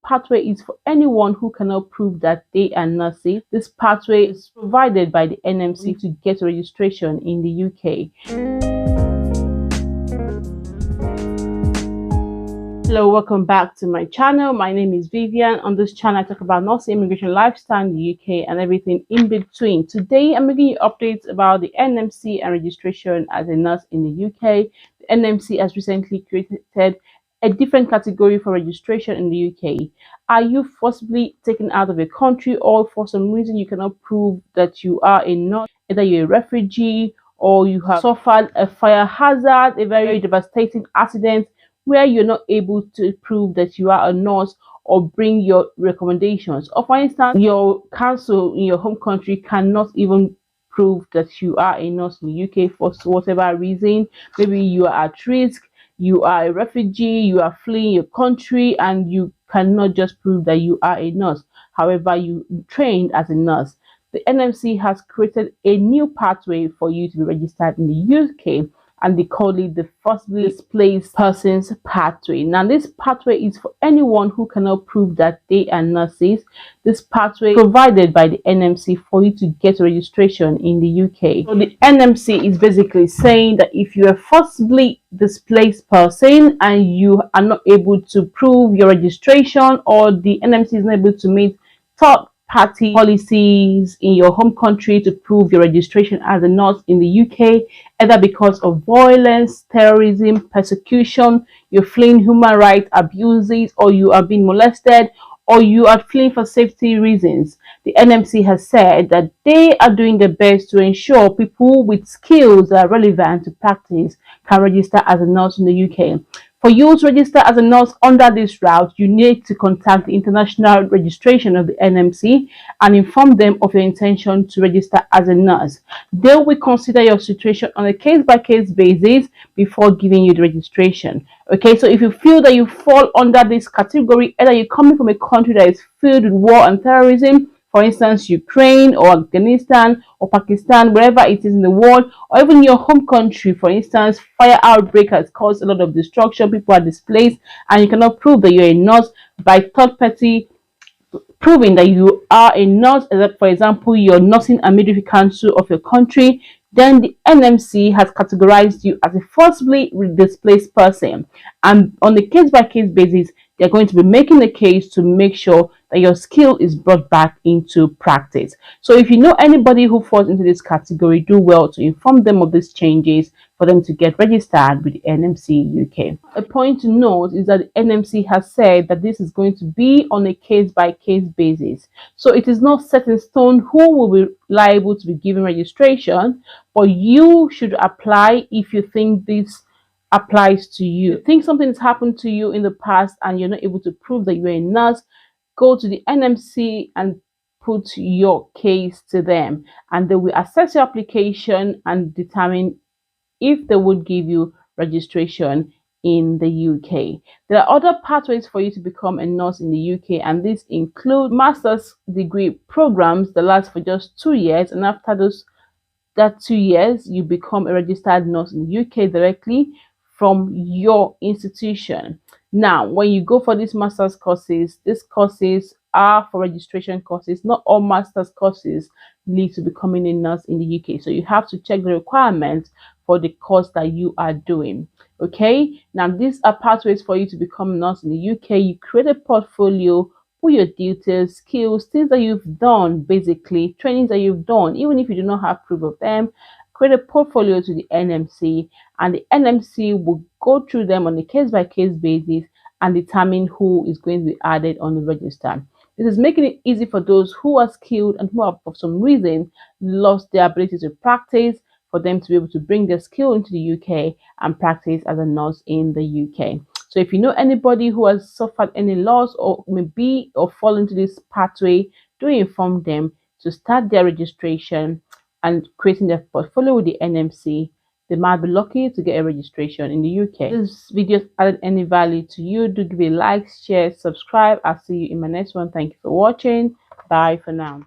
pathway is for anyone who cannot prove that they are nurses. This pathway is provided by the NMC to get registration in the UK. Hello, welcome back to my channel. My name is Vivian. On this channel, I talk about nursing, immigration, lifestyle in the UK and everything in between. Today, I'm bringing you updates about the NMC and registration as a nurse in the UK. The NMC has recently created a different category for registration in the UK. Are you forcibly taken out of a country, or for some reason you cannot prove that you are a nurse? Either you're a refugee or you have suffered a fire hazard, a very devastating accident, where you're not able to prove that you are a nurse or bring your recommendations. Or for instance, your council in your home country cannot even prove that you are a nurse in the UK for whatever reason. Maybe you are at risk, you are a refugee, you are fleeing your country, and you cannot just prove that you are a nurse. However, you trained as a nurse. The NMC has created a new pathway for you to be registered in the UK, and they call it the Forcibly Displaced Persons Pathway. Now, this pathway is for anyone who cannot prove that they are nurses. This pathway is provided by the NMC for you to get registration in the UK. So the NMC is basically saying that if you are a forcibly displaced person and you are not able to prove your registration, or the NMC is not able to meet third-party policies in your home country to prove your registration as a nurse in the UK, either because of violence, terrorism, persecution, you're fleeing human rights abuses, or you are being molested, or you are fleeing for safety reasons, the NMC has said that they are doing their best to ensure people with skills that are relevant to practice can register as a nurse in the UK. For you to register as a nurse under this route, you need to contact the international registration of the NMC and inform them of your intention to register as a nurse. They will consider your situation on a case-by-case basis before giving you the registration. Okay, so if you feel that you fall under this category, either you're coming from a country that is filled with war and terrorism, for instance, Ukraine or Afghanistan or Pakistan, wherever it is in the world, or even your home country, for instance, fire outbreak has caused a lot of destruction, people are displaced, and you cannot prove that you're a nurse by third party proving that you are a nurse, for example, your nursing and midwifery council of your country, then the NMC has categorized you as a forcibly displaced person, and on a case-by-case basis, they're going to be making a case to make sure that your skill is brought back into practice. So if you know anybody who falls into this category, do well to inform them of these changes for them to get registered with the NMC UK. A point to note is that the NMC has said that this is going to be on a case-by-case basis. So it is not set in stone who will be liable to be given registration, but you should apply if you think this applies to you. If you think something has happened to you in the past and you're not able to prove that you're a nurse, go to the NMC and put your case to them, and they will assess your application and determine if they would give you registration in the UK. There are other pathways for you to become a nurse in the UK, and these include master's degree programs that last for just 2 years, and after that 2 years you become a registered nurse in the UK directly from your institution. Now, when you go for these master's courses, these courses are for registration courses. Not all master's courses lead to becoming a nurse in the UK. So you have to check the requirements for the course that you are doing. Okay, now these are pathways for you to become a nurse in the UK. You create a portfolio, put your details, skills, things that you've done, basically trainings that you've done, even if you do not have proof of them. Create a portfolio to the NMC, and the NMC will go through them on a case-by-case basis and determine who is going to be added on the register. This is making it easy for those who are skilled and who have, for some reason, lost their ability to practice, for them to be able to bring their skill into the UK and practice as a nurse in the UK. So if you know anybody who has suffered any loss or maybe or fall into this pathway, do inform them to start their registration and creating their portfolio with the NMC. They might be lucky to get a registration in the UK. If this video added any value to you, do give a like, share, subscribe. I'll see you in my next one. Thank you for watching. Bye for now.